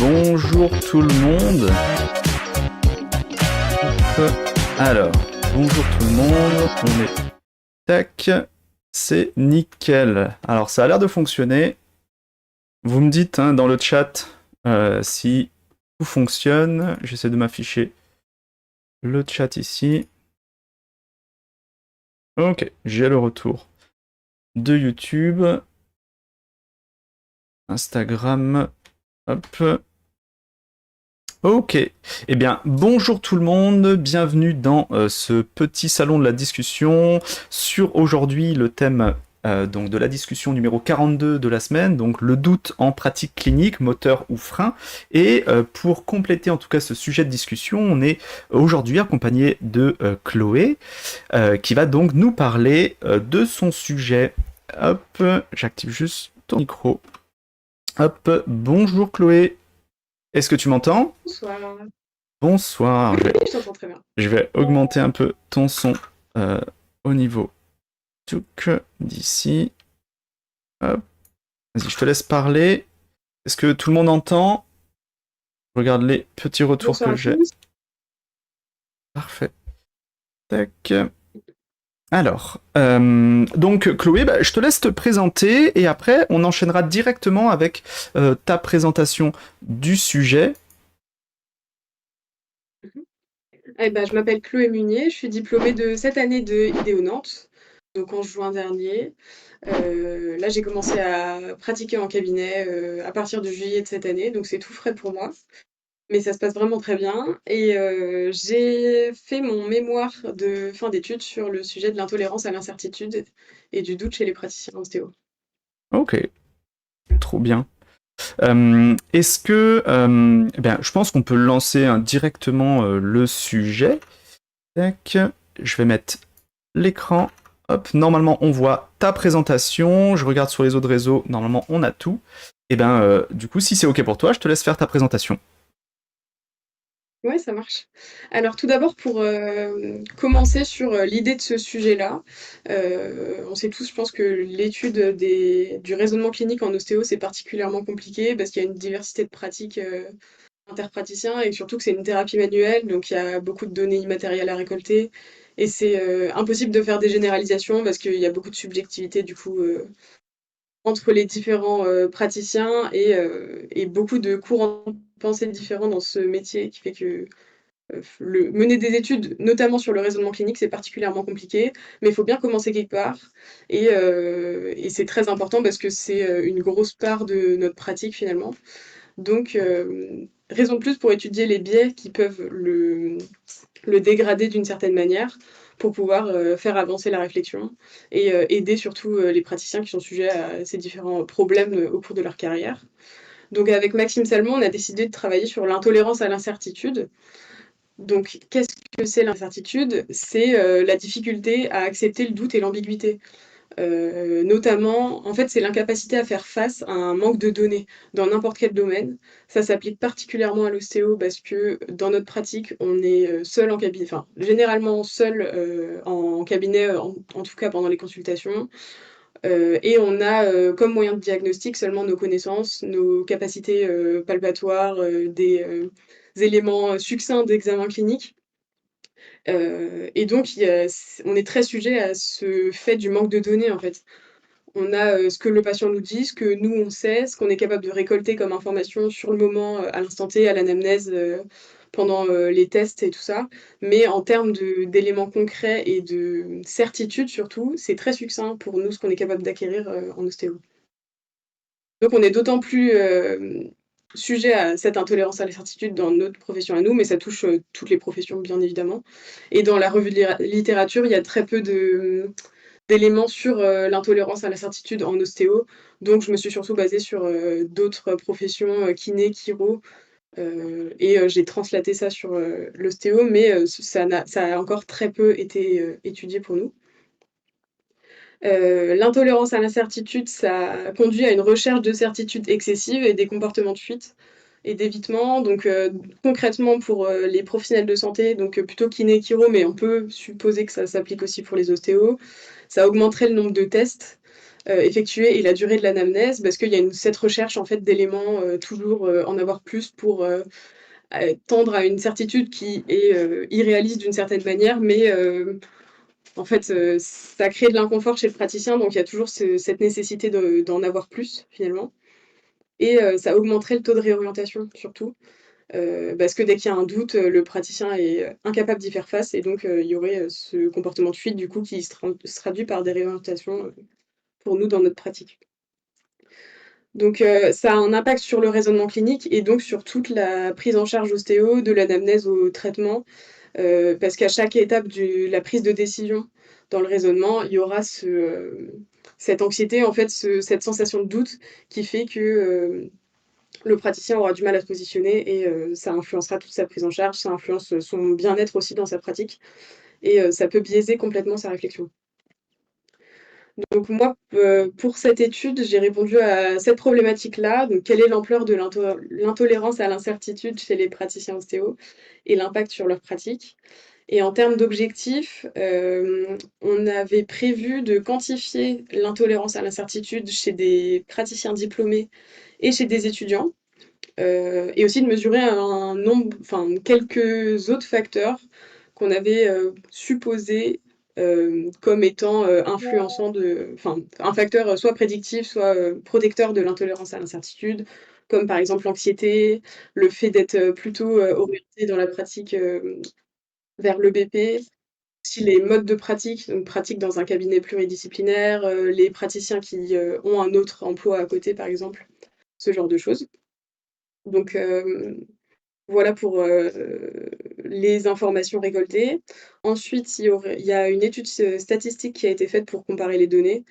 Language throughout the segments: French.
Bonjour tout le monde. Alors, bonjour tout le monde. On est tac. C'est nickel. Alors, ça a l'air de fonctionner. Vous me dites dans le chat si tout fonctionne. J'essaie de m'afficher le chat ici. Ok, j'ai le retour de YouTube. Instagram. Hop. Ok, eh bien bonjour tout le monde, bienvenue dans ce petit salon de la discussion sur aujourd'hui le thème donc de la discussion numéro 42 de la semaine, donc le doute en pratique clinique, moteur ou frein. Et pour compléter en tout cas ce sujet de discussion, on est aujourd'hui accompagné de Chloé qui va donc nous parler de son sujet. Hop, j'active juste ton micro. Hop, bonjour Chloé. Est-ce que tu m'entends ? Bonsoir. Bonsoir. Je t'entends très bien. Je vais augmenter un peu ton son au niveau d'ici. Hop. Vas-y, je te laisse parler. Est-ce que tout le monde entend ? Je regarde les petits retours Bonsoir que à j'ai. tous. Parfait. Tac. Alors, donc Chloé, je te laisse te présenter et après on enchaînera directement avec ta présentation du sujet. Je m'appelle Chloé Munier, je suis diplômée de cette année de IDEO Nantes, donc en juin dernier. Là, j'ai commencé à pratiquer en cabinet à partir de juillet de cette année, donc c'est tout frais pour moi. Mais ça se passe vraiment très bien. Et j'ai fait mon mémoire de fin d'études sur le sujet de l'intolérance à l'incertitude et du doute chez les praticiens ostéo. Ok, trop bien. Est-ce que, je pense qu'on peut lancer directement le sujet. Tac, je vais mettre l'écran. Hop, normalement on voit ta présentation. Je regarde sur les autres réseaux. Normalement on a tout. Et du coup, si c'est ok pour toi, je te laisse faire ta présentation. Ouais, ça marche. Alors tout d'abord pour, commencer sur, l'idée de ce sujet-là, on sait tous, je pense que l'étude du raisonnement clinique en ostéo, c'est particulièrement compliqué parce qu'il y a une diversité de pratiques, interpraticiens et surtout que c'est une thérapie manuelle, donc il y a beaucoup de données immatérielles à récolter et c'est, impossible de faire des généralisations parce qu'il y a beaucoup de subjectivité du coup, entre les différents, praticiens et beaucoup de courants de pensée différents dans ce métier qui fait que mener des études, notamment sur le raisonnement clinique, c'est particulièrement compliqué, mais il faut bien commencer quelque part. Et c'est très important parce que c'est une grosse part de notre pratique finalement. Donc, raison de plus pour étudier les biais qui peuvent le dégrader d'une certaine manière pour pouvoir faire avancer la réflexion et aider surtout les praticiens qui sont sujets à ces différents problèmes au cours de leur carrière. Donc avec Maxime Salmon, on a décidé de travailler sur l'intolérance à l'incertitude. Donc, qu'est-ce que c'est l'incertitude ? C'est la difficulté à accepter le doute et l'ambiguïté. Notamment, en fait, c'est l'incapacité à faire face à un manque de données dans n'importe quel domaine. Ça s'applique particulièrement à l'ostéo parce que dans notre pratique, on est seul en cabinet, enfin, généralement seul en cabinet, en tout cas pendant les consultations. Et on a comme moyen de diagnostic seulement nos connaissances, nos capacités palpatoires, des éléments succincts d'examen clinique. Et donc, on est très sujet à ce fait du manque de données, en fait. On a ce que le patient nous dit, ce que nous, on sait, ce qu'on est capable de récolter comme information sur le moment, à l'instant T, à l'anamnèse, pendant les tests et tout ça. Mais en termes d'éléments concrets et de certitude surtout, c'est très succinct pour nous, ce qu'on est capable d'acquérir en ostéo. Donc on est d'autant plus sujet à cette intolérance à l'incertitude dans notre profession à nous, mais ça touche toutes les professions bien évidemment. Et dans la revue de littérature, il y a très peu d'éléments sur l'intolérance à l'incertitude en ostéo. Donc je me suis surtout basée sur d'autres professions, kiné, chiro, et j'ai translaté ça sur l'ostéo, mais ça a encore très peu été étudié pour nous. L'intolérance à l'incertitude, ça conduit à une recherche de certitude excessive et des comportements de fuite et d'évitement. Donc concrètement pour les professionnels de santé, donc plutôt kiné, chiro, mais on peut supposer que ça s'applique aussi pour les ostéos. ça augmenterait le nombre de tests effectués et la durée de l'anamnèse, parce qu'il y a cette recherche en fait d'éléments, toujours en avoir plus pour tendre à une certitude qui est irréaliste d'une certaine manière, mais en fait, ça crée de l'inconfort chez le praticien, donc il y a toujours cette nécessité d'en avoir plus finalement. Et ça augmenterait le taux de réorientation surtout, parce que dès qu'il y a un doute, le praticien est incapable d'y faire face et donc il y aurait ce comportement de fuite du coup qui se traduit par des réorientations pour nous dans notre pratique. Donc ça a un impact sur le raisonnement clinique et donc sur toute la prise en charge ostéo, de l'anamnèse au traitement, parce qu'à chaque étape de la prise de décision dans le raisonnement, il y aura cette anxiété, en fait, cette sensation de doute qui fait que le praticien aura du mal à se positionner et ça influencera toute sa prise en charge, ça influence son bien-être aussi dans sa pratique et ça peut biaiser complètement sa réflexion. Donc moi, pour cette étude, j'ai répondu à cette problématique-là. Donc quelle est l'ampleur de l'intolérance à l'incertitude chez les praticiens ostéo et l'impact sur leur pratique? Et en termes d'objectifs, on avait prévu de quantifier l'intolérance à l'incertitude chez des praticiens diplômés et chez des étudiants, et aussi de mesurer un nombre, enfin quelques autres facteurs qu'on avait supposés comme étant influençants enfin un facteur soit prédictif, soit protecteur de l'intolérance à l'incertitude, comme par exemple l'anxiété, le fait d'être plutôt orienté dans la pratique vers le BP, aussi les modes de pratique, donc pratique dans un cabinet pluridisciplinaire, les praticiens qui ont un autre emploi à côté par exemple, ce genre de choses. Donc voilà pour les informations récoltées. Ensuite, il y a une étude statistique qui a été faite pour comparer les données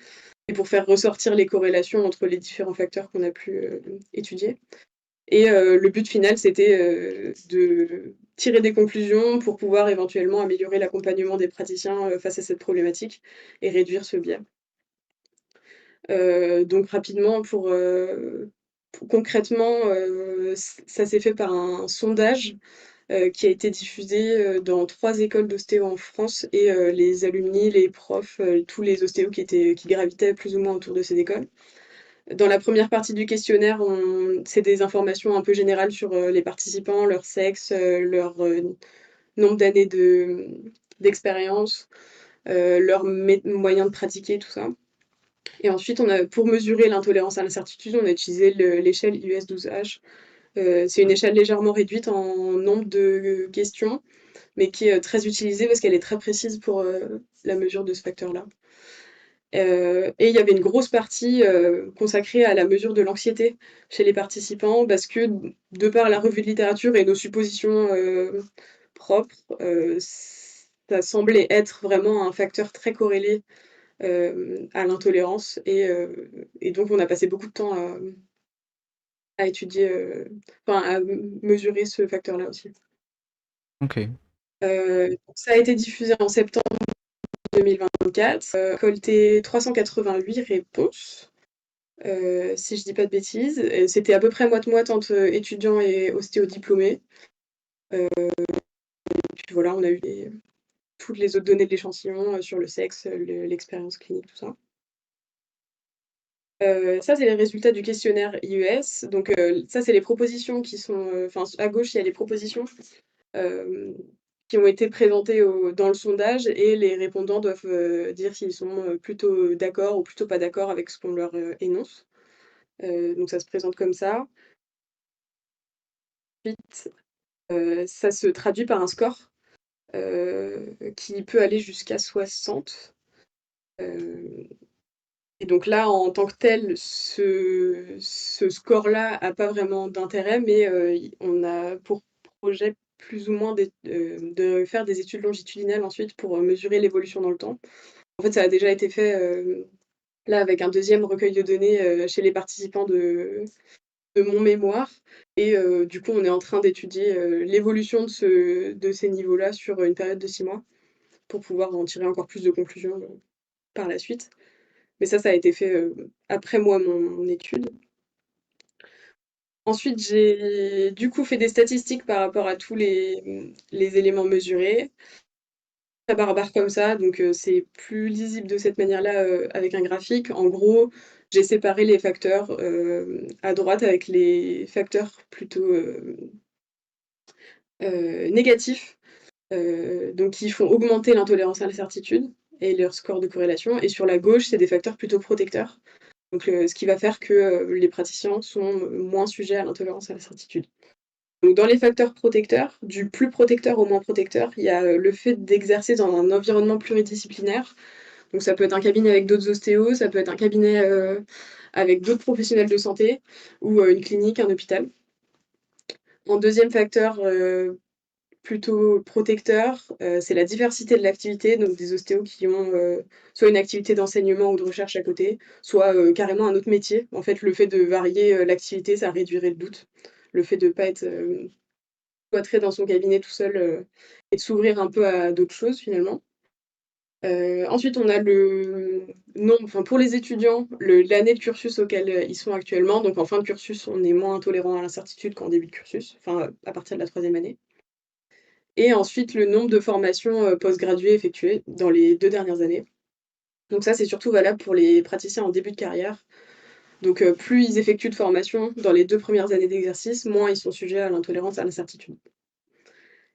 et pour faire ressortir les corrélations entre les différents facteurs qu'on a pu étudier. Et le but final, c'était de tirer des conclusions pour pouvoir éventuellement améliorer l'accompagnement des praticiens face à cette problématique et réduire ce biais. Donc rapidement, concrètement, ça s'est fait par un sondage qui a été diffusé dans 3 écoles d'ostéo en France et les alumni, les profs, tous les ostéos qui gravitaient plus ou moins autour de ces écoles. Dans la première partie du questionnaire, c'est des informations un peu générales sur les participants, leur sexe, leur nombre d'années d'expérience, leurs moyens de pratiquer, tout ça. Et ensuite, pour mesurer l'intolérance à l'incertitude, on a utilisé l'échelle US12H. C'est une échelle légèrement réduite en nombre de questions, mais qui est très utilisée parce qu'elle est très précise pour la mesure de ce facteur-là. Et il y avait une grosse partie consacrée à la mesure de l'anxiété chez les participants, parce que de par la revue de littérature et nos suppositions propres, ça semblait être vraiment un facteur très corrélé à l'intolérance. Et donc on a passé beaucoup de temps à étudier, enfin à mesurer ce facteur-là aussi. Ok. Ça a été diffusé en septembre 2024, récolté 388 réponses, si je dis pas de bêtises. Et c'était à peu près moite-moite entre étudiants et ostéo diplômés. Puis voilà, on a eu toutes les autres données de l'échantillon sur le sexe, l'expérience clinique, tout ça. Ça, c'est les résultats du questionnaire IES. Donc, ça, c'est les propositions qui sont, enfin, à gauche, il y a les propositions qui ont été présentées dans le sondage et les répondants doivent dire s'ils sont plutôt d'accord ou plutôt pas d'accord avec ce qu'on leur énonce. Donc, ça se présente comme ça. Ensuite, ça se traduit par un score qui peut aller jusqu'à 60. Et donc là, en tant que tel, ce score-là a pas vraiment d'intérêt, mais on a pour projet plus ou moins de faire des études longitudinales ensuite pour mesurer l'évolution dans le temps. En fait, ça a déjà été fait là avec un deuxième recueil de données chez les participants de mon mémoire. Et du coup, on est en train d'étudier l'évolution de ces niveaux-là sur une période de 6 mois pour pouvoir en tirer encore plus de conclusions par la suite. Mais ça a été fait après moi, mon étude. Ensuite, j'ai du coup fait des statistiques par rapport à tous les éléments mesurés. très barbare comme ça, donc c'est plus lisible de cette manière-là, avec un graphique. En gros, j'ai séparé les facteurs, à droite avec les facteurs plutôt, négatifs, donc qui font augmenter l'intolérance à l'incertitude et leur score de corrélation, et sur la gauche, c'est des facteurs plutôt protecteurs, donc ce qui va faire que, les praticiens sont, moins sujets à l'intolérance à l'incertitude. Donc dans les facteurs protecteurs, du plus protecteur au moins protecteur, il y a, le fait d'exercer dans un environnement pluridisciplinaire. Donc ça peut être un cabinet avec d'autres ostéos, ça peut être un cabinet, avec d'autres professionnels de santé ou, une clinique, un hôpital. En deuxième facteur, plutôt protecteur, c'est la diversité de l'activité, donc des ostéos qui ont, soit une activité d'enseignement ou de recherche à côté, soit, carrément un autre métier. En fait, le fait de varier, l'activité, ça réduirait le doute. Le fait de pas être, cloîtré dans son cabinet tout seul, et de s'ouvrir un peu à d'autres choses finalement. Ensuite on a le nombre, enfin pour les étudiants, l'année de cursus auquel, ils sont actuellement. Donc en fin de cursus, on est moins intolérant à l'incertitude qu'en début de cursus, enfin, à partir de la troisième année. Et ensuite le nombre de formations, post-graduées effectuées dans les 2 dernières années. Donc ça, c'est surtout valable pour les praticiens en début de carrière. Donc plus ils effectuent de formations dans les 2 premières années d'exercice, moins ils sont sujets à l'intolérance à l'incertitude.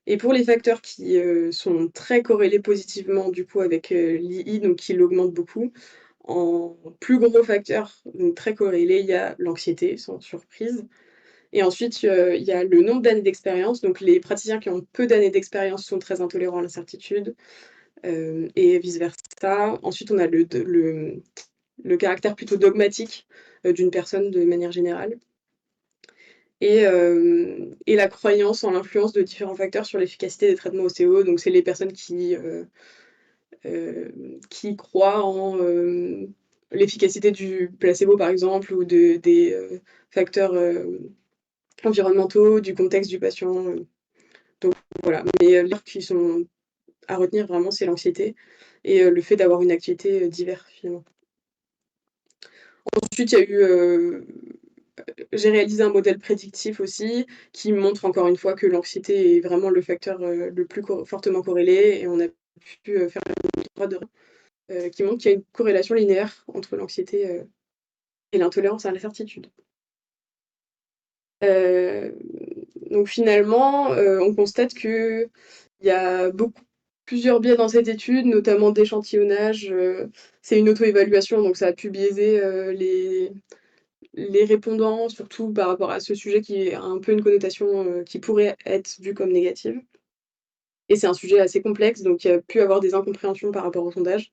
Et pour les facteurs qui, sont très corrélés positivement du coup avec, l'II, donc qui l'augmente beaucoup, en plus gros facteur, donc très corrélé, il y a l'anxiété, sans surprise. Et ensuite, il y a le nombre d'années d'expérience. Donc les praticiens qui ont peu d'années d'expérience sont très intolérants à l'incertitude, et vice versa. Ensuite, on a le caractère plutôt dogmatique, d'une personne de manière générale. Et la croyance en l'influence de différents facteurs sur l'efficacité des traitements OCO. Donc c'est les personnes qui croient en, l'efficacité du placebo par exemple, ou des, facteurs, environnementaux, du contexte du patient, donc voilà. Mais, les qui sont à retenir vraiment, c'est l'anxiété et le fait d'avoir une activité, diverse finalement. Ensuite, il y a eu, j'ai réalisé un modèle prédictif aussi, qui montre encore une fois que l'anxiété est vraiment le facteur, le plus fortement corrélé, et on a pu, faire une droite de qui montre qu'il y a une corrélation linéaire entre l'anxiété, et l'intolérance à l'incertitude. Heu, donc finalement, on constate qu'il y a plusieurs biais dans cette étude, notamment d'échantillonnage. C'est une auto-évaluation, donc ça a pu biaiser, les répondants, surtout par rapport à ce sujet qui a un peu une connotation, qui pourrait être vue comme négative. Et c'est un sujet assez complexe, donc il y a pu avoir des incompréhensions par rapport au sondage.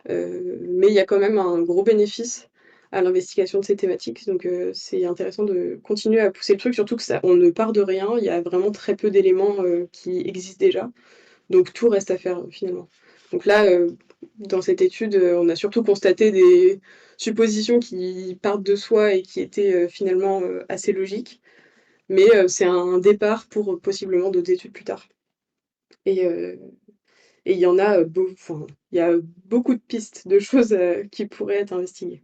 Mais il y a quand même un gros bénéfice à l'investigation de ces thématiques, donc c'est intéressant de continuer à pousser le truc, surtout que ça, on ne part de rien, il y a vraiment très peu d'éléments, qui existent déjà, donc tout reste à faire, finalement. Donc là, dans cette étude, on a surtout constaté des suppositions qui partent de soi et qui étaient, finalement, assez logiques, mais c'est un départ pour, possiblement d'autres études plus tard. Et il y en a, enfin, il y a beaucoup de pistes de choses, qui pourraient être investiguées.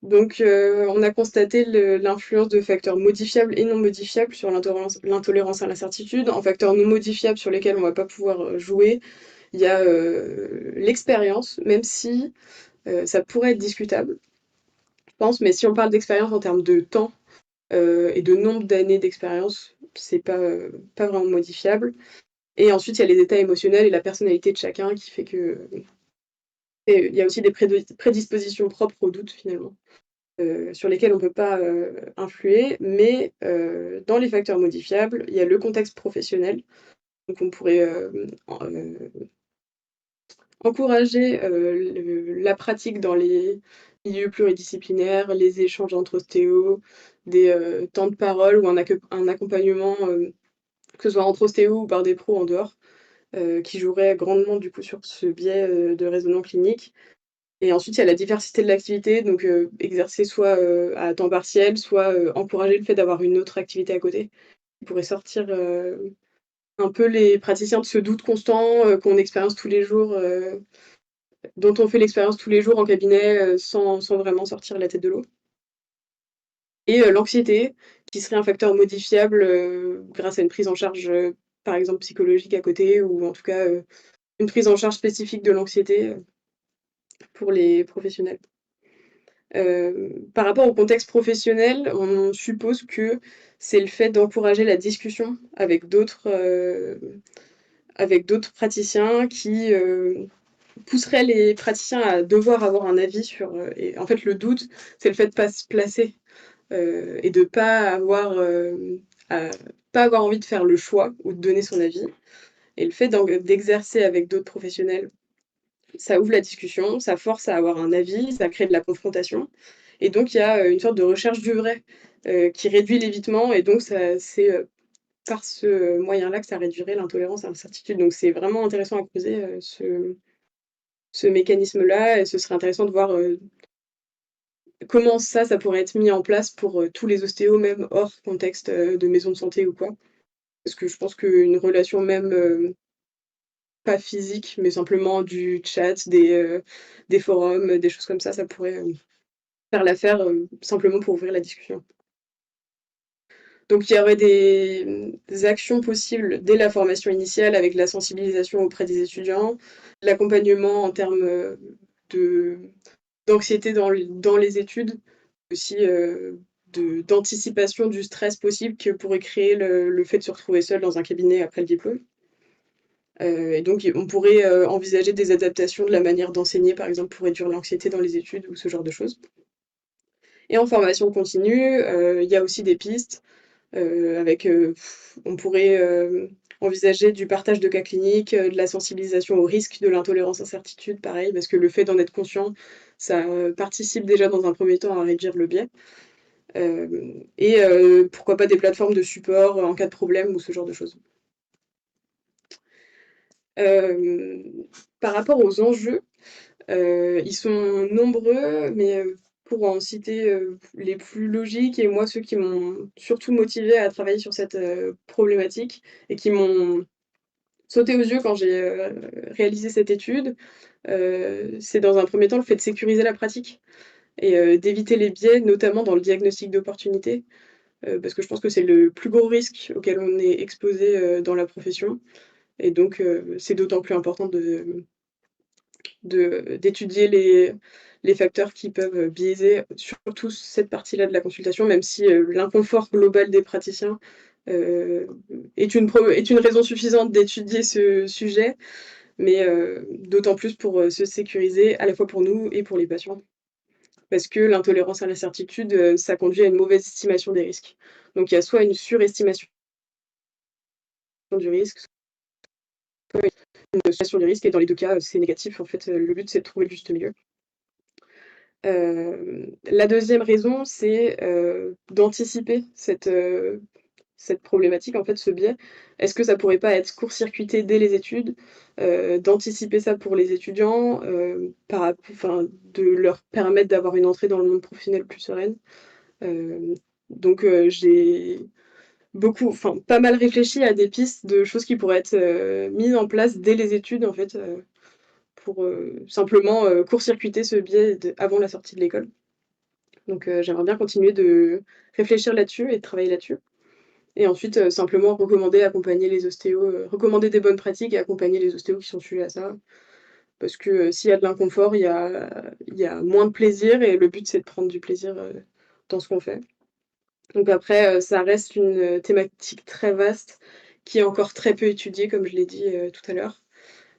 Donc on a constaté l'influence de facteurs modifiables et non modifiables sur l'intolérance à l'incertitude. En facteurs non modifiables sur lesquels on va pas pouvoir, jouer, il y a, l'expérience, même si, ça pourrait être discutable, je pense, mais si on parle d'expérience en termes de temps, et de nombre d'années d'expérience, c'est pas vraiment modifiable. Et ensuite, il y a les états émotionnels et la personnalité de chacun qui fait que, et il y a aussi des prédispositions propres au doute finalement, sur lesquelles on ne peut pas, influer. Mais, dans les facteurs modifiables, il y a le contexte professionnel. Donc on pourrait, encourager, la pratique dans les milieux pluridisciplinaires, les échanges entre ostéos, des, temps de parole ou un accompagnement, que ce soit entre ostéos ou par des pros en dehors, qui jouerait grandement du coup sur ce biais, de raisonnement clinique. Et ensuite, il y a la diversité de l'activité, donc exercer soit, à temps partiel, soit, encourager le fait d'avoir une autre activité à côté. On pourrait sortir, un peu les praticiens de ce doute constant, qu'on expérience tous les jours, dont on fait l'expérience tous les jours en cabinet, sans vraiment sortir la tête de l'eau. Et l'anxiété, qui serait un facteur modifiable, grâce à une prise en charge, par exemple psychologique à côté, ou en tout cas, une prise en charge spécifique de l'anxiété pour les professionnels. Par rapport au contexte professionnel, on suppose que c'est le fait d'encourager la discussion avec d'autres praticiens qui pousserait les praticiens à devoir avoir un avis sur. Et en fait, le doute, c'est le fait de pas se placer et de pas avoir envie de faire le choix ou de donner son avis. Et le fait d'exercer avec d'autres professionnels, ça ouvre la discussion, ça force à avoir un avis, ça crée de la confrontation. Et donc, il y a une sorte de recherche du vrai qui réduit l'évitement. Et donc, c'est par ce moyen-là que ça réduirait l'intolérance à l'incertitude. Donc, c'est vraiment intéressant à creuser ce mécanisme-là. Et ce serait intéressant de voir comment ça pourrait être mis en place pour tous les ostéos, même hors contexte de maison de santé ou quoi. Parce que je pense qu'une relation même pas physique, mais simplement du chat, des forums, des choses comme ça pourrait faire l'affaire simplement pour ouvrir la discussion. Donc il y aurait des actions possibles dès la formation initiale avec de la sensibilisation auprès des étudiants, l'accompagnement en termes de d'anxiété dans les études, aussi d'anticipation du stress possible que pourrait créer le fait de se retrouver seul dans un cabinet après le diplôme. Et donc on pourrait envisager des adaptations de la manière d'enseigner, par exemple, pour réduire l'anxiété dans les études ou ce genre de choses. Et en formation continue, il y a aussi des pistes on pourrait envisager du partage de cas cliniques, de la sensibilisation au risque de l'intolérance incertitude, pareil, parce que le fait d'en être conscient, ça participe déjà dans un premier temps à réduire le biais. Et pourquoi pas des plateformes de support en cas de problème ou ce genre de choses. Par rapport aux enjeux, ils sont nombreux, mais pour en citer les plus logiques et moi ceux qui m'ont surtout motivée à travailler sur cette problématique et qui m'ont sauté aux yeux quand j'ai réalisé cette étude, c'est dans un premier temps le fait de sécuriser la pratique et d'éviter les biais, notamment dans le diagnostic d'opportunité, parce que je pense que c'est le plus gros risque auquel on est exposé dans la profession. Et donc, c'est d'autant plus important d'étudier les facteurs qui peuvent biaiser surtout cette partie-là de la consultation, même si l'inconfort global des praticiens est une raison suffisante d'étudier ce sujet, mais d'autant plus pour se sécuriser, à la fois pour nous et pour les patients. Parce que l'intolérance à l'incertitude, ça conduit à une mauvaise estimation des risques. Donc il y a soit une surestimation du risque, soit une estimation du risque, et dans les deux cas, c'est négatif. En fait, le but, c'est de trouver le juste milieu. La deuxième raison, c'est d'anticiper cette problématique, en fait, ce biais. Est-ce que ça pourrait pas être court-circuité dès les études, d'anticiper ça pour les étudiants, enfin, de leur permettre d'avoir une entrée dans le monde professionnel plus sereine. Donc j'ai pas mal réfléchi à des pistes de choses qui pourraient être mises en place dès les études, en fait, pour simplement court-circuiter ce biais avant la sortie de l'école. Donc j'aimerais bien continuer de réfléchir là-dessus et de travailler là-dessus. Et ensuite, simplement accompagner les ostéos, recommander des bonnes pratiques et accompagner les ostéos qui sont sujets à ça. Parce que s'il y a de l'inconfort, il y a moins de plaisir et le but, c'est de prendre du plaisir dans ce qu'on fait. Donc après, ça reste une thématique très vaste qui est encore très peu étudiée, comme je l'ai dit tout à l'heure.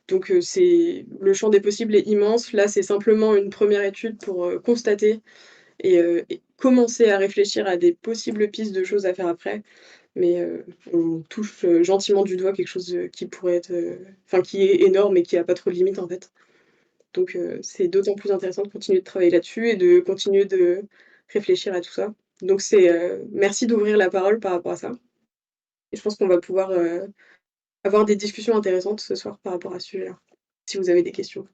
Donc le champ des possibles est immense. Là, c'est simplement une première étude pour constater et commencer à réfléchir à des possibles pistes de choses à faire après. Mais on touche gentiment du doigt quelque chose qui pourrait être, enfin qui est énorme et qui a pas trop de limites en fait. Donc c'est d'autant plus intéressant de continuer de travailler là-dessus et de continuer de réfléchir à tout ça. Donc c'est merci d'ouvrir la parole par rapport à ça. Et je pense qu'on va pouvoir avoir des discussions intéressantes ce soir par rapport à ce sujet-là, si vous avez des questions.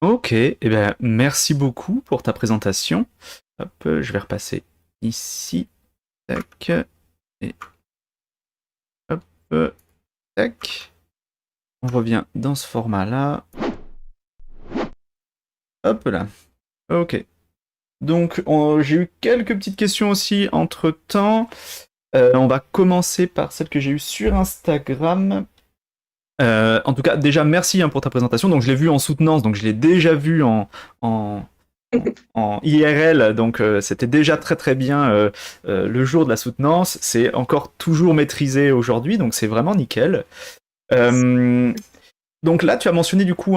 Ok, eh ben, merci beaucoup pour ta présentation. Hop, je vais repasser ici. Tac. Et hop. Tac. On revient dans ce format-là. Hop là. Ok. Donc, j'ai eu quelques petites questions aussi entre-temps. On va commencer par celle que j'ai eue sur Instagram. En tout cas, déjà, merci pour ta présentation. Donc, je l'ai vu en soutenance, donc je l'ai déjà vu en, en IRL, donc c'était déjà très très bien le jour de la soutenance. C'est encore toujours maîtrisé aujourd'hui, donc c'est vraiment nickel. Euh, donc là, tu as mentionné du coup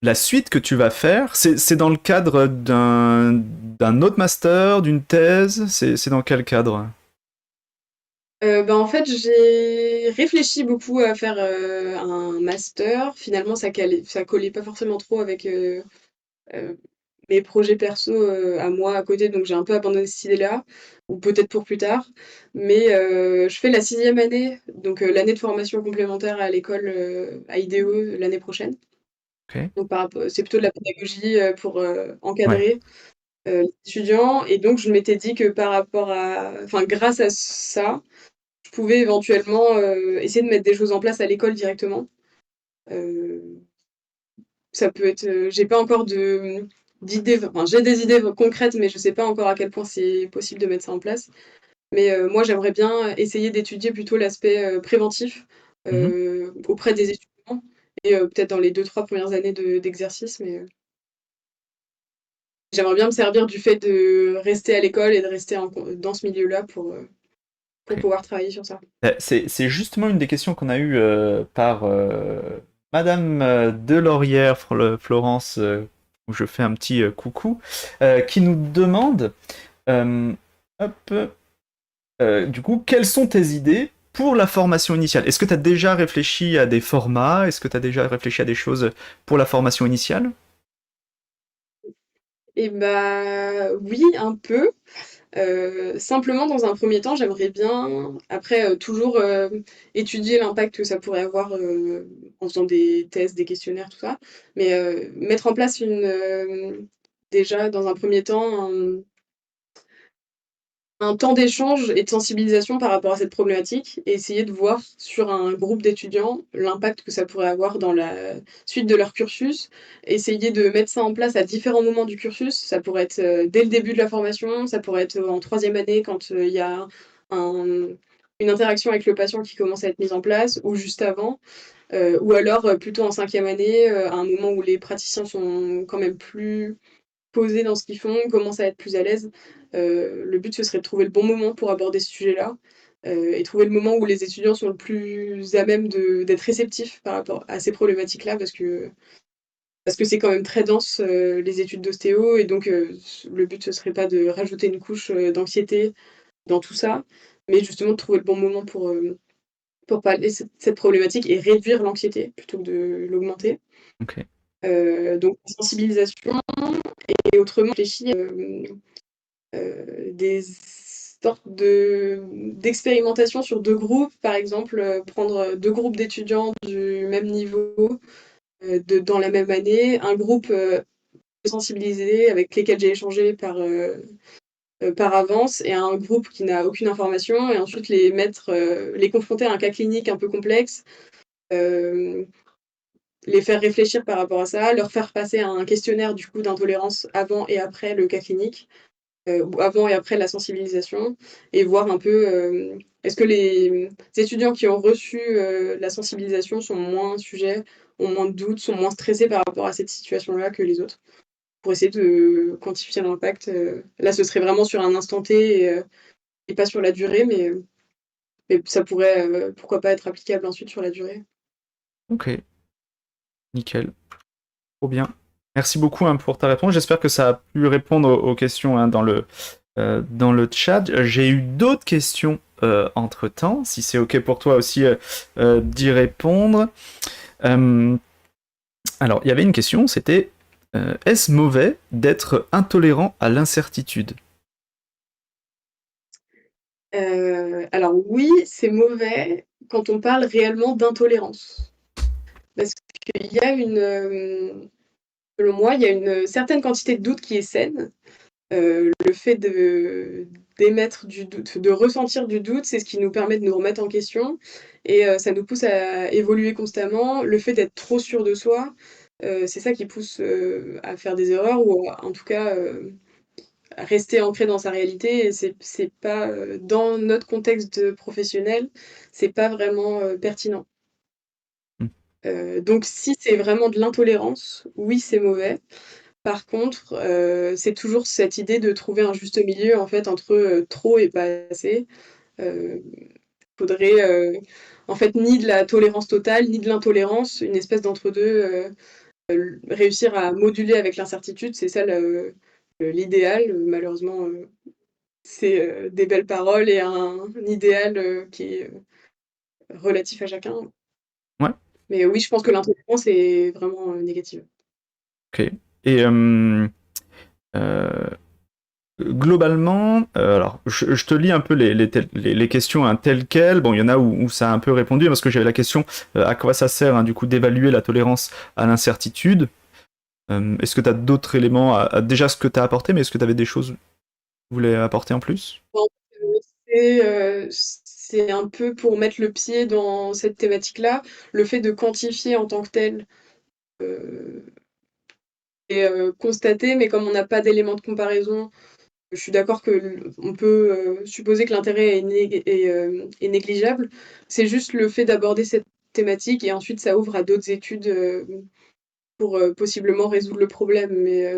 la suite que tu vas faire. C'est dans le cadre d'un autre master, d'une thèse. C'est dans quel cadre? En fait, j'ai réfléchi beaucoup à faire un master. Finalement, ça collait pas forcément trop avec euh, mes projets perso à moi à côté, donc j'ai un peu abandonné cette idée-là, ou peut-être pour plus tard. Mais je fais la sixième année, donc l'année de formation complémentaire à l'école à IDE l'année prochaine. Ok. Donc c'est plutôt de la pédagogie pour Ouais. encadrer les étudiants. Et donc je m'étais dit que enfin grâce à ça, je pouvais éventuellement essayer de mettre des choses en place à l'école directement. Euh, Ça peut être, j'ai pas encore d'idées, enfin j'ai des idées concrètes, mais je sais pas encore à quel point c'est possible de mettre ça en place. Mais moi, j'aimerais bien essayer d'étudier plutôt l'aspect préventif Mhm. auprès des étudiants et peut-être dans les 2, 3 premières années d'exercice. Mais j'aimerais bien me servir du fait de rester à l'école et de rester dans ce milieu-là pour Ok. pouvoir travailler sur ça. C'est justement une des questions qu'on a eues par Madame Delaurière, Florence, où je fais un petit coucou, qui nous demande, euh, hop, du coup, quelles sont tes idées pour la formation initiale? Est-ce que tu as déjà réfléchi à des formats? Est-ce que tu as déjà réfléchi à des choses pour la formation initiale? Et bah oui, un peu. Simplement, dans un premier temps, j'aimerais bien, après, toujours étudier l'impact que ça pourrait avoir en faisant des tests, des questionnaires, tout ça, mais mettre en place déjà, dans un premier temps, un temps d'échange et de sensibilisation par rapport à cette problématique et essayer de voir sur un groupe d'étudiants l'impact que ça pourrait avoir dans la suite de leur cursus. Essayer de mettre ça en place à différents moments du cursus. Ça pourrait être dès le début de la formation, ça pourrait être en troisième année quand il y a un- une interaction avec le patient qui commence à être mise en place ou juste avant. Ou alors plutôt en cinquième année, à un moment où les praticiens sont quand même plus posés dans ce qu'ils font, commencent à être plus à l'aise. Le but, ce serait de trouver le bon moment pour aborder ce sujet-là et trouver le moment où les étudiants sont le plus à même d'être réceptifs par rapport à ces problématiques-là parce que c'est quand même très dense les études d'ostéo et donc le but, ce serait pas de rajouter une couche d'anxiété dans tout ça, mais justement de trouver le bon moment pour parler de cette problématique et réduire l'anxiété plutôt que de l'augmenter. Ok. Donc sensibilisation et autrement réfléchir des sortes d'expérimentation sur 2 groupes, par exemple, prendre 2 groupes d'étudiants du même niveau, dans la même année, un groupe, sensibilisé avec lesquels j'ai échangé par avance et un groupe qui n'a aucune information et ensuite les confronter à un cas clinique un peu complexe, hem, les faire réfléchir par rapport à ça, leur faire passer un questionnaire du coup d'intolérance avant et après le cas clinique. Avant et après la sensibilisation et voir un peu est-ce que les étudiants qui ont reçu la sensibilisation sont moins sujets, ont moins de doutes, sont moins stressés par rapport à cette situation-là que les autres, pour essayer de quantifier l'impact. Là, ce serait vraiment sur un instant T et pas sur la durée, mais ça pourrait, pourquoi pas être applicable ensuite sur la durée. Ok, nickel. Trop bien. Merci beaucoup pour ta réponse. J'espère que ça a pu répondre aux questions dans le chat. J'ai eu d'autres questions entre-temps, si c'est OK pour toi aussi d'y répondre. Euh, alors, il y avait une question, c'était est-ce mauvais d'être intolérant à l'incertitude? Alors oui, c'est mauvais quand on parle réellement d'intolérance. Parce qu'il y a selon moi, il y a une certaine quantité de doute qui est saine. Le fait d'émettre du doute, de ressentir du doute, c'est ce qui nous permet de nous remettre en question et ça nous pousse à évoluer constamment. Le fait d'être trop sûr de soi, c'est ça qui pousse, à faire des erreurs ou en tout cas, à rester ancré dans sa réalité et c'est pas, dans notre contexte de professionnel, c'est pas vraiment, pertinent. Donc si c'est vraiment de l'intolérance, oui, c'est mauvais. Par contre, c'est toujours cette idée de trouver un juste milieu, en fait, entre, trop et pas assez. Heu, faudrait, en fait, ni de la tolérance totale, ni de l'intolérance, une espèce d'entre-deux, réussir à moduler avec l'incertitude, c'est ça l'idéal. Malheureusement, c'est, des belles paroles et un idéal, qui est, relatif à chacun. Ouais, Mais oui, je pense que l'intolérance est vraiment, négative. ok. Et euh, globalement, alors je te lis un peu les questions hein, telles quelles. Bon, il y en a où ça a un peu répondu, parce que j'avais la question à quoi ça sert hein, du coup d'évaluer la tolérance à l'incertitude. Est-ce que tu as d'autres éléments déjà ce que tu as apporté, mais est-ce que tu avais des choses que tu voulais apporter en plus? Bon, c'est un peu pour mettre le pied dans cette thématique-là, le fait de quantifier en tant que tel, heu et constater, mais comme on n'a pas d'éléments de comparaison, je suis d'accord que on peut, supposer que l'intérêt est négligeable. C'est juste le fait d'aborder cette thématique et ensuite ça ouvre à d'autres études, pour, possiblement résoudre le problème. Mais,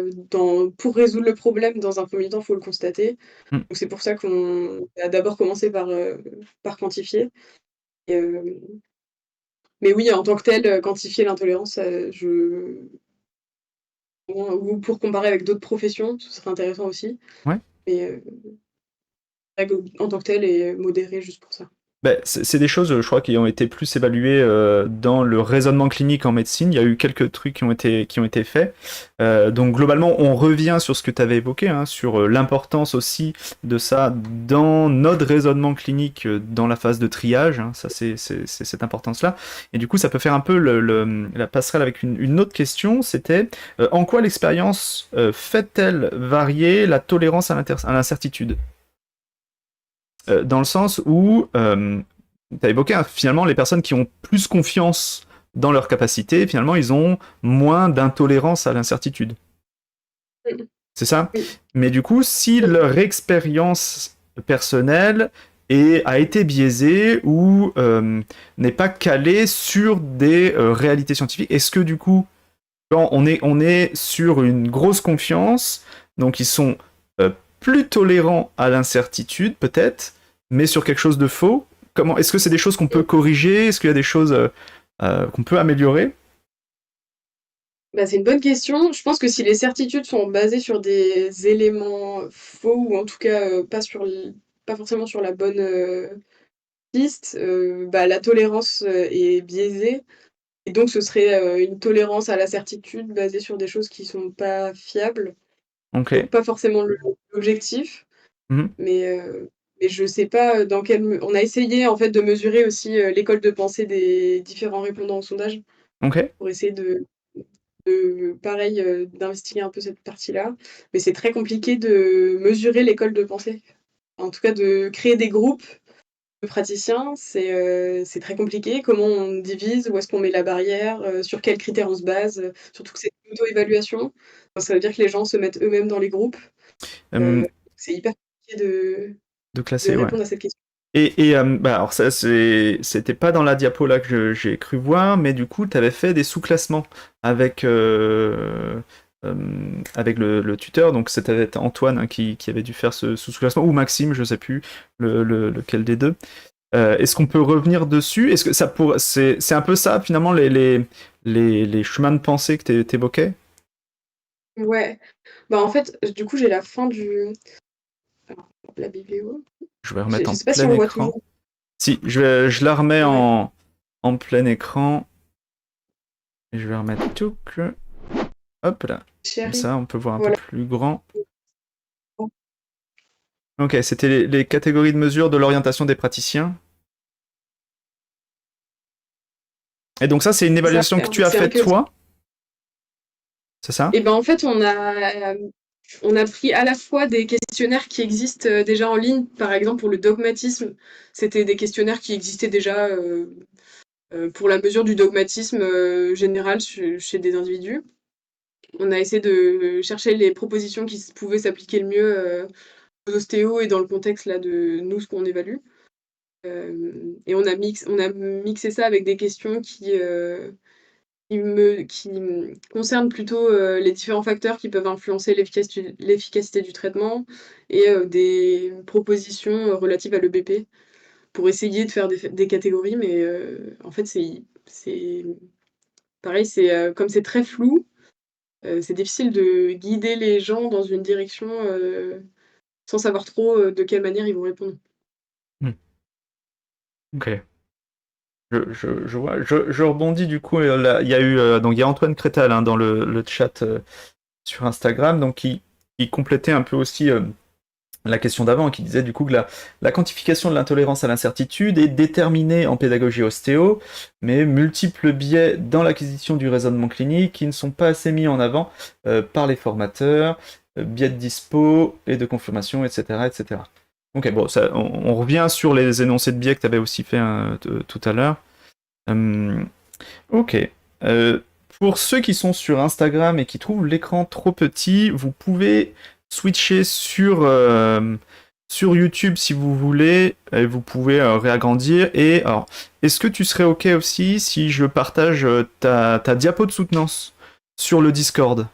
pour résoudre le problème, dans un premier temps, il faut le constater. Hmm, Donc c'est pour ça qu'on a d'abord commencé par quantifier et mais oui, en tant que tel, quantifier l'intolérance, ou pour comparer avec d'autres professions, ce serait intéressant aussi. ouais. Mais, règle en tant que telle est modérée juste pour ça. Ben, c'est des choses, je crois, qui ont été plus évaluées dans le raisonnement clinique en médecine. Il y a eu quelques trucs qui ont été faits. Donc globalement, on revient sur ce que tu avais évoqué, hein, sur l'importance aussi de ça dans notre raisonnement clinique dans la phase de triage. Hein, ça, c'est cette importance-là. Et du coup, ça peut faire un peu la passerelle avec une autre question. C'était en quoi l'expérience fait-elle varier la tolérance à l'incertitude? Dans le sens où tu as évoqué hein, finalement les personnes qui ont plus confiance dans leurs capacités, finalement ils ont moins d'intolérance à l'incertitude. Mmh. C'est ça? Oui. Mais du coup, si leur expérience personnelle a été biaisée ou n'est pas calée sur des réalités scientifiques, est-ce que du coup, quand on est sur une grosse confiance, donc ils sont euh, plus tolérants à l'incertitude, peut-être, mais sur quelque chose de faux. Comment est-ce que c'est des choses qu'on peut corriger? Est-ce qu'il y a des choses qu'on peut améliorer? Bah, c'est une bonne question. Je pense que si les certitudes sont basées sur des éléments faux ou en tout cas, pas forcément sur la bonne, piste, bah, la tolérance, est biaisée et donc ce serait, une tolérance à la certitude basée sur des choses qui sont pas fiables, Ok. donc pas forcément l'objectif. Mhm. Mais, mais je sais pas, dans quelle me on a essayé en fait de mesurer aussi, l'école de pensée des différents répondants au sondage Ok. pour essayer de pareil, d'investiguer un peu cette partie-là. Mais c'est très compliqué de mesurer l'école de pensée. En tout cas, de créer des groupes de praticiens, c'est très compliqué. Comment on divise? Où est-ce qu'on met la barrière? Sur quels critères on se base? Surtout que c'est une auto-évaluation. Enfin, ça veut dire que les gens se mettent eux-mêmes dans les groupes. Euh, Heu, c'est hyper compliqué de de classer, ouais. répondre à cette question. Bah alors ça, c'était pas dans la diapo là que j'ai cru voir, mais du coup, tu avais fait des sous-classements avec, euh, avec le tuteur, donc c'était Antoine hein, qui avait dû faire ce sous-classement, ou Maxime, je sais plus lequel des deux. Est-ce qu'on peut revenir dessus? Est-ce que c'est un peu ça finalement les chemins de pensée que t'évoquais? Ouais, bah, en fait, du coup, j'ai la fin du alors, la biblio, Je vais remettre je en sais pas si plein on voit écran. toujours. Si, je la remets Ouais, en plein écran. Et je vais remettre tout. Hop là. Comme chérie, ça, on peut voir un peu voilà. plus grand. Ok, c'était les catégories de mesure de l'orientation des praticiens. Et donc ça, c'est une C'est ça, évaluation que tu as c'est un faite que toi, c'est ça? et ben, en fait, on a pris à la fois des questionnaires qui existent, déjà en ligne. Par exemple, pour le dogmatisme, c'était des questionnaires qui existaient déjà, pour la mesure du dogmatisme, général chez des individus. On a essayé de chercher les propositions qui pouvaient s'appliquer le mieux, aux ostéos et dans le contexte là de nous, ce qu'on évalue. Et on a mixé ça avec des questions qui, qui concerne plutôt les différents facteurs qui peuvent influencer l'efficacité du traitement et des propositions relatives à l'EBP pour essayer de faire des catégories, mais en fait, c'est pareil, comme c'est très flou, c'est difficile de guider les gens dans une direction sans savoir trop de quelle manière ils vont répondre. Hmm. Ok. Je vois. Je rebondis du coup. Il y a eu donc il y a Antoine Crétal dans le chat sur Instagram, donc qui complétait un peu aussi la question d'avant, qui disait du coup que la quantification de l'intolérance à l'incertitude est déterminée en pédagogie ostéo, mais multiples biais dans l'acquisition du raisonnement clinique qui ne sont pas assez mis en avant par les formateurs, biais de dispo et de confirmation, etc. etc. Ok, bon, on revient sur les énoncés de biais que tu avais aussi fait tout à l'heure. Euh, ok. Euh, pour ceux qui sont sur Instagram et qui trouvent l'écran trop petit, vous pouvez switcher sur YouTube si vous voulez. Et vous pouvez réagrandir. Et alors, est-ce que tu serais ok aussi si je partage ta diapo de soutenance sur le Discord?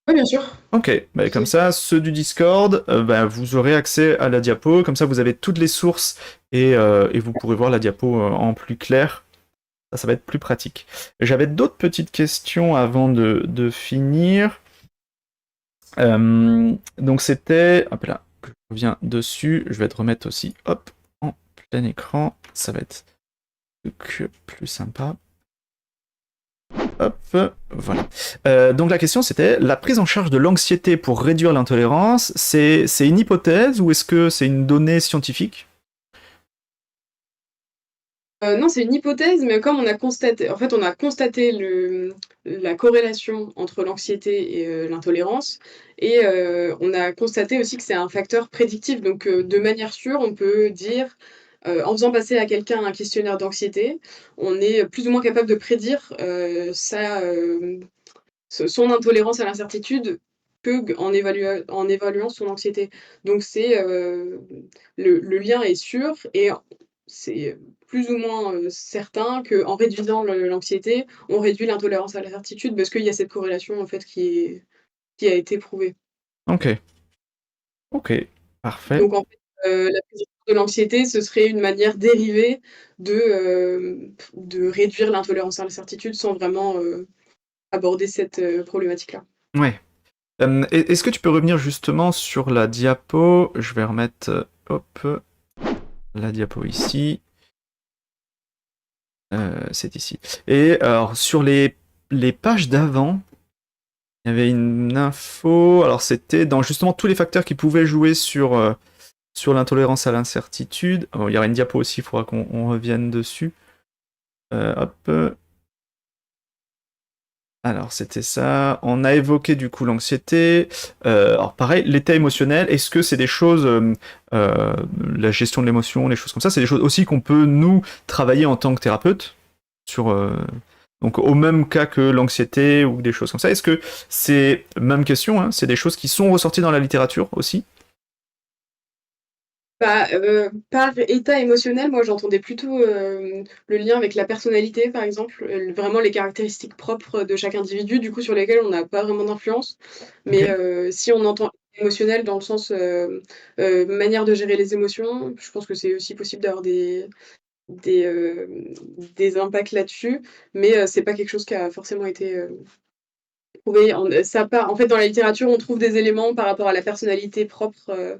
Oui, bien sûr. Ok, bah, comme Ok. ça, ceux du Discord, bah, vous aurez accès à la diapo. Comme ça, vous avez toutes les sources et vous pourrez voir la diapo en plus clair. Ça va être plus pratique. J'avais d'autres petites questions avant de finir. Donc c'était... Hop là, je reviens dessus. Je vais te remettre aussi, hop, en plein écran. Ça va être plus sympa. Hop, voilà. Donc la question c'était, la prise en charge de l'anxiété pour réduire l'intolérance, c'est une hypothèse ou est-ce que c'est une donnée scientifique? Non, c'est une hypothèse, mais comme on a constaté la corrélation entre l'anxiété et l'intolérance, et on a constaté aussi que c'est un facteur prédictif. Donc, de manière sûre, on peut dire, en faisant passer à quelqu'un un questionnaire d'anxiété, on est plus ou moins capable de prédire son intolérance à l'incertitude en évaluant son anxiété. Donc le lien est sûr et c'est plus ou moins certain qu'en réduisant l'anxiété, on réduit l'intolérance à l'incertitude parce qu'il y a cette corrélation en fait qui a été prouvée. Ok, ok, parfait. Donc en fait, la prise en charge de l'anxiété, ce serait une manière dérivée de réduire l'intolérance à l'incertitude sans vraiment aborder cette problématique-là. Ouais. Est-ce que tu peux revenir justement sur la diapo? Je vais remettre hop, la diapo ici. C'est ici. Et alors, sur les pages d'avant, il y avait une info. Alors, c'était dans justement tous les facteurs qui pouvaient jouer sur l'intolérance à l'incertitude. Bon, il y aura une diapo aussi, il faudra qu'on revienne dessus. Hop. Alors, c'était ça. On a évoqué du coup l'anxiété. Alors, pareil, l'état émotionnel, est-ce que c'est des choses, la gestion de l'émotion, les choses comme ça, c'est des choses aussi qu'on peut, nous, travailler en tant que thérapeute sur, donc, au même cas que l'anxiété ou des choses comme ça. Est-ce que c'est, même question, hein, c'est des choses qui sont ressorties dans la littérature aussi? Bah, par état émotionnel, moi j'entendais plutôt, le lien avec la personnalité par exemple, vraiment les caractéristiques propres de chaque individu, du coup sur lesquelles on n'a pas vraiment d'influence. Ok. Mais, si on entend émotionnel dans le sens, manière de gérer les émotions, je pense que c'est aussi possible d'avoir des, hem, des impacts là-dessus. Mais, c'est pas quelque chose qui a forcément été, prouvé. En fait, dans la littérature, on trouve des éléments par rapport à la personnalité propre,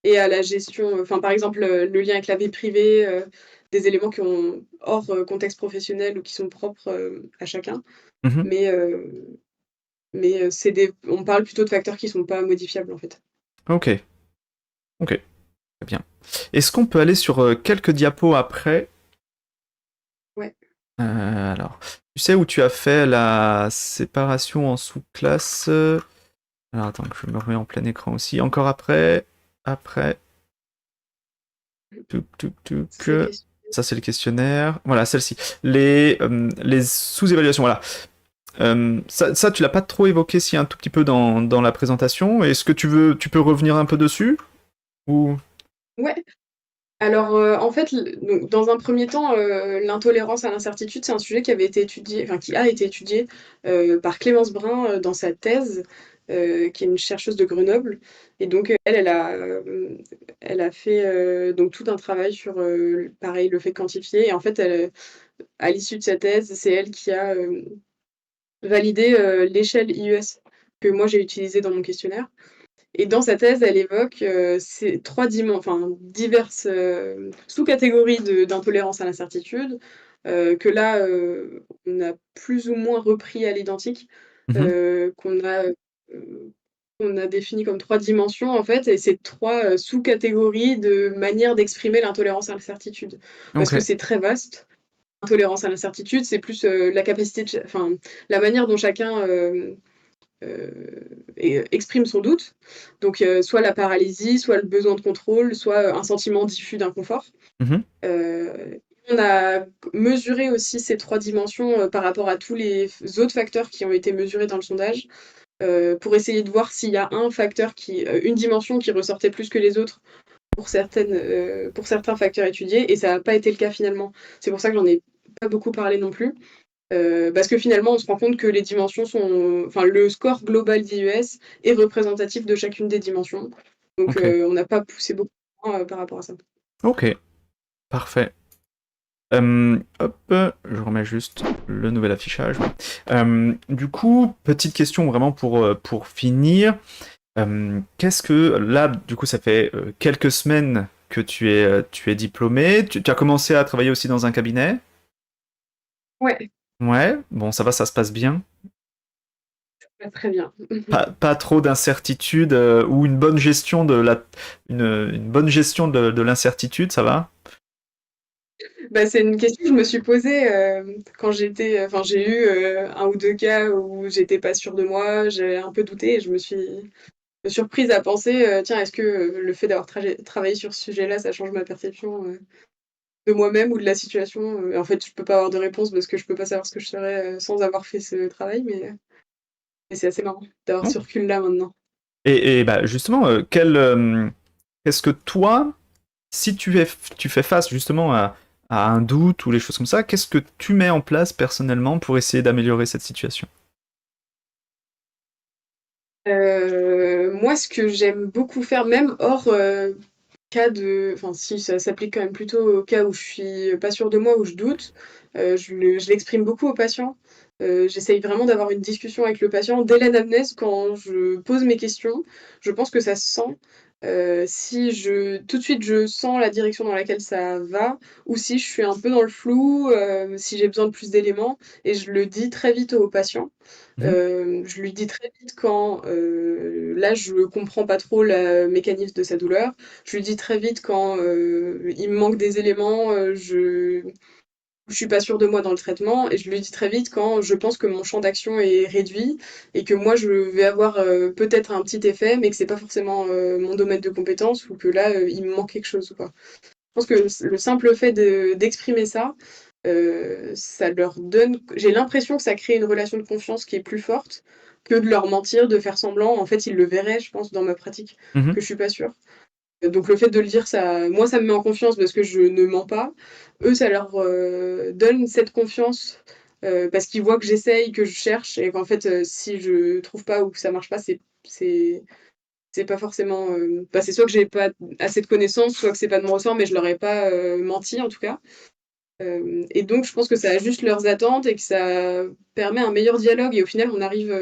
et à la gestion, enfin, par exemple, le lien avec la vie privée, des éléments qui ont hors, contexte professionnel ou qui sont propres, à chacun. Mhm. Mais, on parle plutôt de facteurs qui sont pas modifiables, en fait. Ok. Ok. Très bien. Est-ce qu'on peut aller sur quelques diapos après? Ouais. Alors, tu sais où tu as fait la séparation en sous-classes? Alors attends, que je me remets en plein écran aussi. Encore après, après, C'est tuk. question. Ça c'est le questionnaire. Voilà, celle-ci. Les sous-évaluations, voilà. Ça, tu l'as pas trop évoqué si un tout petit peu dans la présentation. Est-ce que tu peux revenir un peu dessus? Ou... Ouais. Alors, en fait, donc, dans un premier temps, l'intolérance à l'incertitude, c'est un sujet qui avait été étudié, enfin qui a été étudié par Clémence Brun dans sa thèse, qui est une chercheuse de Grenoble. Et donc, elle a fait donc tout un travail sur, pareil, le fait de quantifier. Et en fait, à l'issue de sa thèse, c'est elle qui a validé l'échelle IES que moi j'ai utilisée dans mon questionnaire. Et dans sa thèse, elle évoque ces enfin, diverses sous-catégories d'intolérance à l'incertitude, que là, on a plus ou moins repris à l'identique, Mhm. euh, qu'on a, qu'on a défini comme 3 dimensions, en fait, et c'est 3 sous-catégories de manière d'exprimer l'intolérance à l'incertitude. Parce que Ok. c'est très vaste. L'intolérance à l'incertitude, c'est plus la capacité, enfin, la manière dont chacun exprime son doute. Donc, soit la paralysie, soit le besoin de contrôle, soit un sentiment diffus d'inconfort. Mhm. On a mesuré aussi ces 3 dimensions par rapport à tous les autres facteurs qui ont été mesurés dans le sondage, pour essayer de voir s'il y a un facteur une dimension qui ressortait plus que les autres pour certains facteurs étudiés, et ça n'a pas été le cas finalement. C'est pour ça que j'en ai pas beaucoup parlé non plus. Parce que finalement, on se rend compte que les dimensions sont. Enfin, le score global d'IES est représentatif de chacune des dimensions. Donc, Ok. on n'a pas poussé beaucoup par rapport à ça. Ok. Parfait. Hop, je remets juste le nouvel affichage. Du coup, petite question vraiment pour finir. Qu'est-ce que là, du coup, ça fait quelques semaines que tu es diplômé. Tu as commencé à travailler aussi dans un cabinet. Ouais, Ouais, bon, ça va, ça se passe bien. pas très bien. Pas trop d'incertitude ou une bonne gestion une bonne gestion de l'incertitude, ça va? Bah, c'est une question que je me suis posée quand enfin, j'ai eu un ou deux cas où j'étais pas sûre de moi, j'avais un peu douté et je me suis surprise à penser, tiens, est-ce que le fait d'avoir travaillé sur ce sujet-là, ça change ma perception de moi-même ou de la situation? En fait, je peux pas avoir de réponse parce que je peux pas savoir ce que je serais sans avoir fait ce travail, mais c'est assez marrant d'avoir Non. ce recul-là maintenant. Et bah, justement, qu'est-ce que toi, si tu fais face justement à un doute ou les choses comme ça, qu'est-ce que tu mets en place personnellement pour essayer d'améliorer cette situation? Moi, ce que j'aime beaucoup faire, même hors cas de, enfin si, ça s'applique quand même plutôt au cas où je suis pas sûre de moi, où je doute, je l'exprime beaucoup aux patients. J'essaye vraiment d'avoir une discussion avec le patient dès l'anamnèse quand je pose mes questions. Je pense que ça se sent. Si tout de suite je sens la direction dans laquelle ça va, ou si je suis un peu dans le flou, si j'ai besoin de plus d'éléments, et je le dis très vite au patient. Mhm. Je lui dis très vite quand là je comprends pas trop le mécanisme de sa douleur. Je lui dis très vite quand il me manque des éléments, je suis pas sûre de moi dans le traitement, et je lui dis très vite quand je pense que mon champ d'action est réduit et que moi je vais avoir peut-être un petit effet, mais que c'est pas forcément mon domaine de compétence, ou que là il me manque quelque chose, quoi. Je pense que le simple fait d'exprimer ça, ça leur donne. J'ai l'impression que ça crée une relation de confiance qui est plus forte que de leur mentir, de faire semblant. En fait, ils le verraient, je pense, dans ma pratique, Mhm. que je suis pas sûre. Donc le fait de le dire, moi, ça me met en confiance parce que je ne mens pas. Eux, ça leur donne cette confiance parce qu'ils voient que j'essaye, que je cherche, et qu'en fait, si je trouve pas ou que ça marche pas, c'est pas forcément. Bah, c'est soit que j'ai pas assez de connaissances, soit que c'est pas de mon ressort, mais je leur ai pas menti en tout cas. Et donc, je pense que ça ajuste leurs attentes et que ça permet un meilleur dialogue. Et au final, on arrive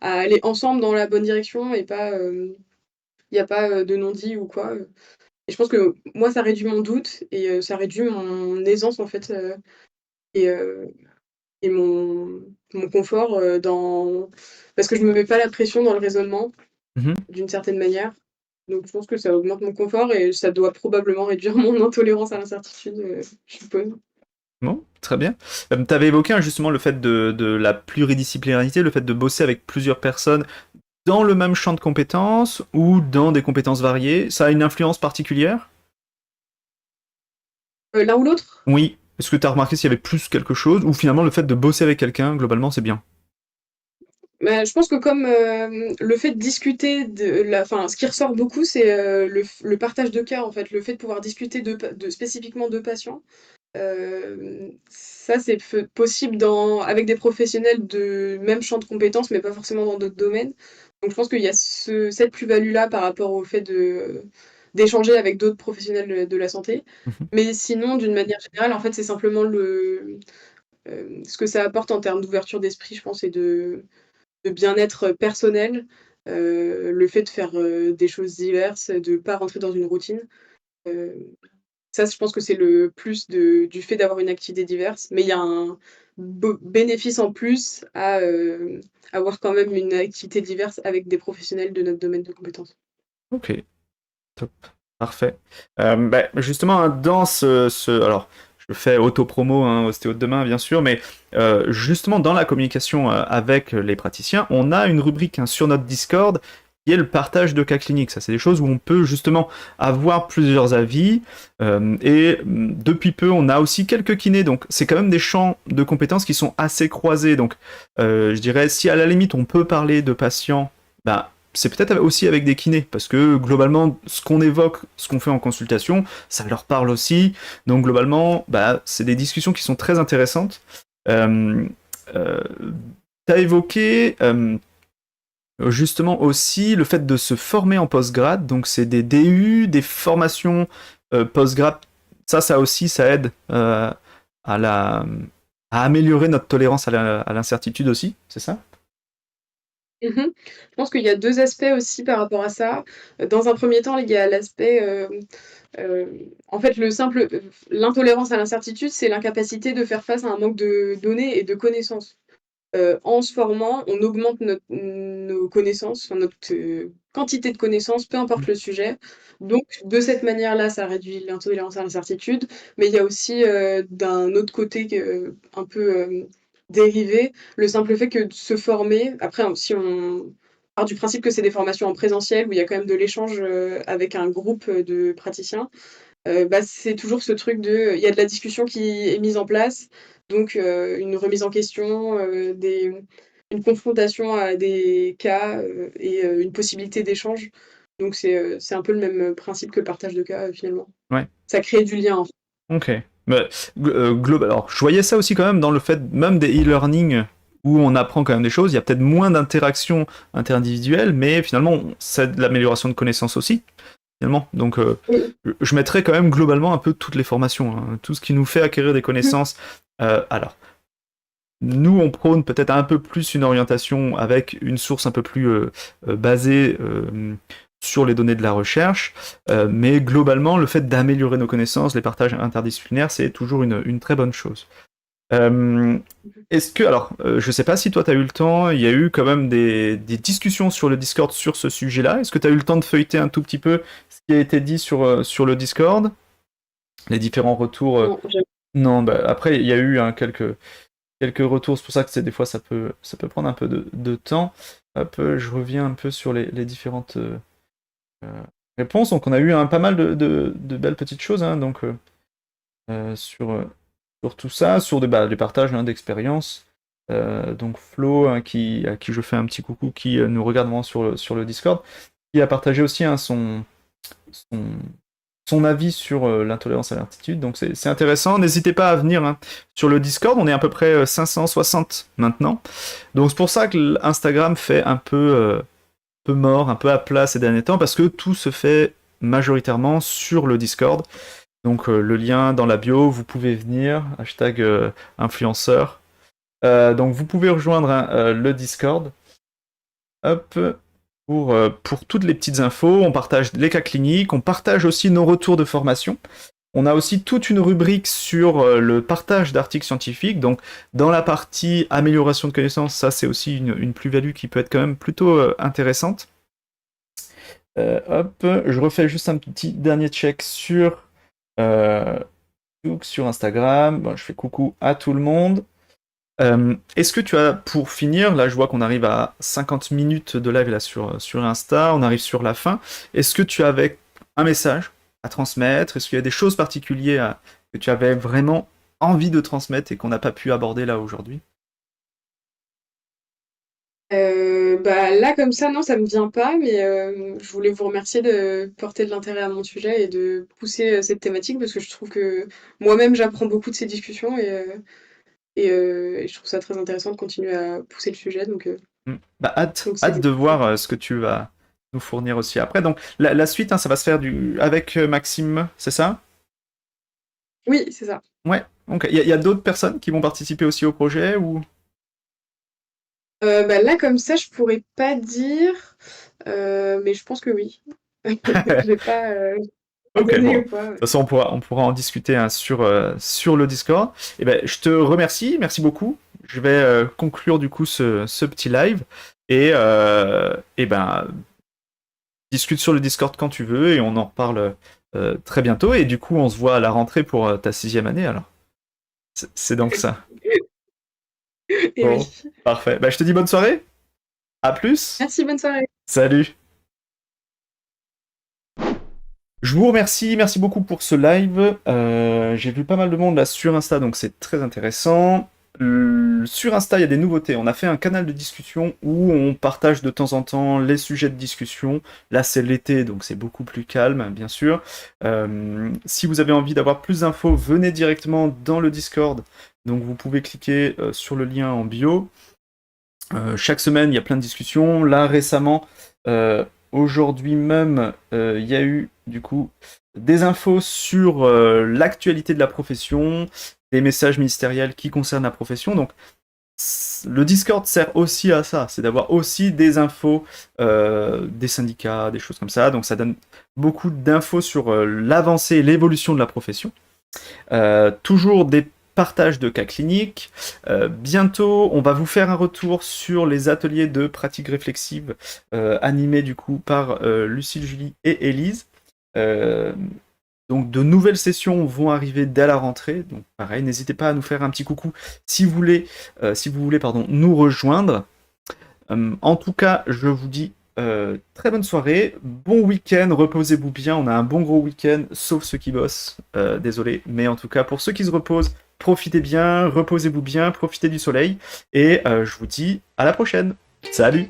à aller ensemble dans la bonne direction, et pas. Il n'y a pas de non-dit ou quoi. Et je pense que moi, ça réduit mon doute et ça réduit mon aisance en fait et, euh, et mon confort parce que je me mets pas la pression dans le raisonnement Mhm. d'une certaine manière. Donc je pense que ça augmente mon confort et ça doit probablement réduire mon intolérance à l'incertitude, je suppose. Bon, très bien. Tu avais évoqué hein, justement le fait de la pluridisciplinarité, le fait de bosser avec plusieurs personnes dans le même champ de compétences ou dans des compétences variées. Ça a une influence particulière? L'un ou l'autre? Oui. Est-ce que tu as remarqué s'il y avait plus quelque chose ou finalement le fait de bosser avec quelqu'un, globalement, c'est bien? Bah, je pense que comme le fait de discuter enfin, ce qui ressort beaucoup, c'est le partage de cas en fait, le fait de pouvoir discuter spécifiquement de patients. Ça, c'est possible avec des professionnels de même champ de compétences, mais pas forcément dans d'autres domaines. Donc, je pense qu'il y a cette plus-value-là par rapport au fait d'échanger avec d'autres professionnels de la santé. Mhm. Mais sinon, d'une manière générale, en fait, c'est simplement ce que ça apporte en termes d'ouverture d'esprit, je pense, et de bien-être personnel, le fait de faire des choses diverses, de ne pas rentrer dans une routine. Euh, Ça, je pense que c'est le plus du fait d'avoir une activité diverse, mais il y a un bénéfice en plus à avoir quand même une activité diverse avec des professionnels de notre domaine de compétences. Ok, top, parfait. Justement, hein, dans alors, je fais auto-promo, hein, Ostéo de demain, bien sûr, mais justement, dans la communication avec les praticiens, on a une rubrique, hein, sur notre Discord qui est le partage de cas cliniques. Ça, c'est des choses où on peut justement avoir plusieurs avis. Depuis peu, on a aussi quelques kinés, donc c'est quand même des champs de compétences qui sont assez croisés. Donc, je dirais, si à la limite, on peut parler de patients, ben, c'est peut-être aussi avec des kinés, parce que globalement, ce qu'on évoque, ce qu'on fait en consultation, ça leur parle aussi. Donc globalement, bah, c'est des discussions qui sont très intéressantes. Euh, euh, T'as évoqué justement aussi le fait de se former en postgrad, donc c'est des DU, des formations postgrad. Ça aussi, ça aide à la à améliorer notre tolérance à l'incertitude aussi, c'est ça? Mmh. Je pense qu'il y a 2 aspects aussi par rapport à ça. Dans un premier temps, il y a l'aspect, en fait, l'intolérance à l'incertitude, c'est l'incapacité de faire face à un manque de données et de connaissances. En se formant, on augmente nos connaissances, enfin notre, quantité de connaissances, peu importe le sujet. Donc de cette manière-là, ça réduit l'intolérance à l'incertitude. Mais il y a aussi, d'un autre côté un peu, dérivé, le simple fait que de se former après si on part du principe que c'est des formations en présentiel où il y a quand même de l'échange, avec un groupe, de praticiens. Bah, c'est toujours ce truc il y a de la discussion qui est mise en place, donc une remise en question, une confrontation à des cas, et une possibilité d'échange. Donc c'est un peu le même principe que le partage de cas, finalement. Ouais. Ça crée du lien, en fait. Ok. Mais, alors, je voyais ça aussi quand même dans le fait même des e-learning où on apprend quand même des choses. Il y a peut-être moins d'interactions interindividuelles, mais finalement, c'est de l'amélioration de connaissances aussi, finalement. Donc, Oui. je mettrais quand même globalement un peu toutes les formations, hein, tout ce qui nous fait acquérir des Mmh. connaissances. Alors, nous, on prône peut-être un peu plus une orientation avec une source un peu plus basée sur les données de la recherche, mais globalement, le fait d'améliorer nos connaissances, les partages interdisciplinaires, c'est toujours une très bonne chose. Euh, Est-ce que, alors, je sais pas si toi tu as eu le temps, il y a eu quand même des discussions sur le Discord sur ce sujet-là. Est-ce que tu as eu le temps de feuilleter un tout petit peu ce qui a été dit sur le Discord, les différents retours Non, j'aime. Non, bah, après, il y a eu, hein, quelques retours. C'est pour ça que des fois ça peut prendre un peu de temps. Hop, je reviens un peu sur les différentes euh, réponses. Donc on a eu pas mal de belles petites choses, hein, donc sur tout ça, sur des partages, hein, d'expériences. Donc Flo, hein, à qui je fais un petit coucou, qui nous regarde vraiment sur le Discord, qui a partagé aussi, hein, son, son avis sur l'intolérance à l'altitude. Donc c'est intéressant. N'hésitez pas à venir, hein, sur le Discord. On est à peu près 560 maintenant. Donc c'est pour ça que Instagram fait peu mort, un peu à plat ces derniers temps, parce que tout se fait majoritairement sur le Discord. Donc le lien dans la bio, vous pouvez venir, hashtag influenceur. Donc vous pouvez rejoindre, hein, le Discord. Hop, pour toutes les petites infos, on partage les cas cliniques, on partage aussi nos retours de formation. On a aussi toute une rubrique sur le partage d'articles scientifiques. Donc, dans la partie amélioration de connaissances, ça c'est aussi une plus-value qui peut être quand même plutôt intéressante. Hop, je refais juste un petit dernier check euh, sur Instagram. Bon, je fais coucou à tout le monde. Est-ce que tu as, pour finir, là je vois qu'on arrive à 50 minutes de live là sur Insta, on arrive sur la fin. Est-ce que tu avais un message à transmettre? Est-ce qu'il y a des choses particulières que tu avais vraiment envie de transmettre et qu'on n'a pas pu aborder là aujourd'hui? Bah, là, comme ça, non, ça me vient pas, mais je voulais vous remercier de porter de l'intérêt à mon sujet et de pousser, cette thématique parce que je trouve que moi-même, j'apprends beaucoup de ces discussions et je trouve ça très intéressant de continuer à pousser le sujet Bah, hâte, donc hâte c'est de cool. voir ce que tu vas nous fournir aussi après. Donc, la suite, hein, ça va se faire avec Maxime, c'est ça? Oui, c'est ça. Ouais. Donc, il y a d'autres personnes qui vont participer aussi au projet ou... Bah, là, comme ça, je pourrais pas dire, mais je pense que oui. Je vais pas, Ok, bon. abandonner De ou pas, toute ouais. façon, on pourra en discuter hein, sur le Discord. Et ben, je te remercie, merci beaucoup. Je vais conclure du coup ce petit live. Et ben, discute sur le Discord quand tu veux et on en reparle très bientôt. Et du coup, on se voit à la rentrée pour ta 6e année alors. C'est donc ça. Et Bon, oui. parfait. Bah, je te dis bonne soirée. À plus. Merci, bonne soirée. Salut. Je vous remercie, merci beaucoup pour ce live. J'ai vu pas mal de monde là sur Insta, donc c'est très intéressant. Sur Insta, il y a des nouveautés. On a fait un canal de discussion où on partage de temps en temps les sujets de discussion. Là, c'est l'été, donc c'est beaucoup plus calme, bien sûr. Si vous avez envie d'avoir plus d'infos, venez directement dans le Discord. Donc vous pouvez cliquer sur le lien en bio. Chaque semaine, il y a plein de discussions. Là, récemment, aujourd'hui même, il y a eu du coup des infos sur l'actualité de la profession, des messages ministériels qui concernent la profession. Donc, le Discord sert aussi à ça, c'est d'avoir aussi des infos des syndicats, des choses comme ça. Donc, ça donne beaucoup d'infos sur l'avancée et l'évolution de la profession. Toujours des partages de cas cliniques. Bientôt, on va vous faire un retour sur les ateliers de pratique réflexive animés du coup par Lucille, Julie et Élise. Euh, donc de nouvelles sessions vont arriver dès la rentrée. Donc pareil, n'hésitez pas à nous faire un petit coucou si vous voulez pardon, nous rejoindre. En tout cas, je vous dis très bonne soirée, bon week-end, reposez-vous bien. On a un bon gros week-end, sauf ceux qui bossent. Désolé, mais en tout cas, pour ceux qui se reposent, profitez bien, reposez-vous bien, profitez du soleil. Et je vous dis à la prochaine. Salut!